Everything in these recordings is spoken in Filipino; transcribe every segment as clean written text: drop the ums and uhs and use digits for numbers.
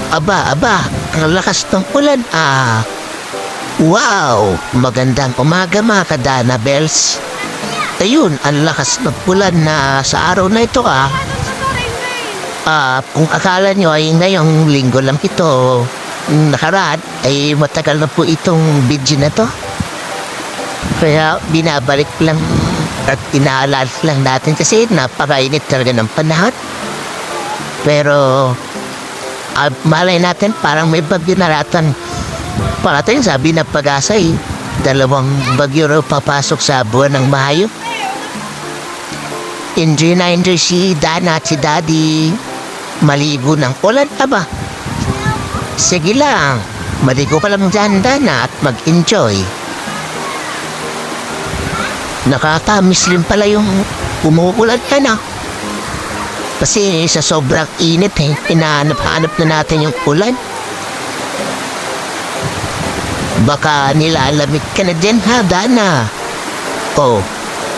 Aba, aba, ang lakas ng ulan ah. Wow, magandang umaga mga kadana bells. Ayun, ang lakas ng ulan na sa araw na ito ah. Kung akala nyo ay ngayong linggo lang ito nakaraan, ay matagal na po itong video na to. Kaya binabalik lang at inaalala lang natin kasi napakainit talaga ng panahon. Pero malay natin parang may bagyo naratan. Parating sabi ng Pag-asa eh, 2 bagyo raw papasok sa buwan ng Mayo. Enjoy na enjoy si Dana at si Daddy. Maligo ng ulan aba. Sige lang, maligo ka lang dyan Dana at mag-enjoy. Nakakamiss rin pala yung umuulan ka na. Kasi sa sobrang init hinahanap-hanap na natin yung ulan. Baka nilalamig ka na din ha, Dana. Oh,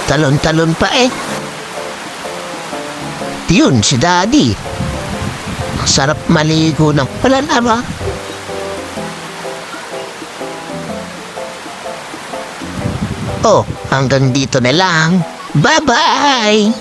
talon-talon pa eh. Yun, si Daddy. Sarap maligo ng ulan, aba. Oh, hanggang dito na lang. Bye-bye!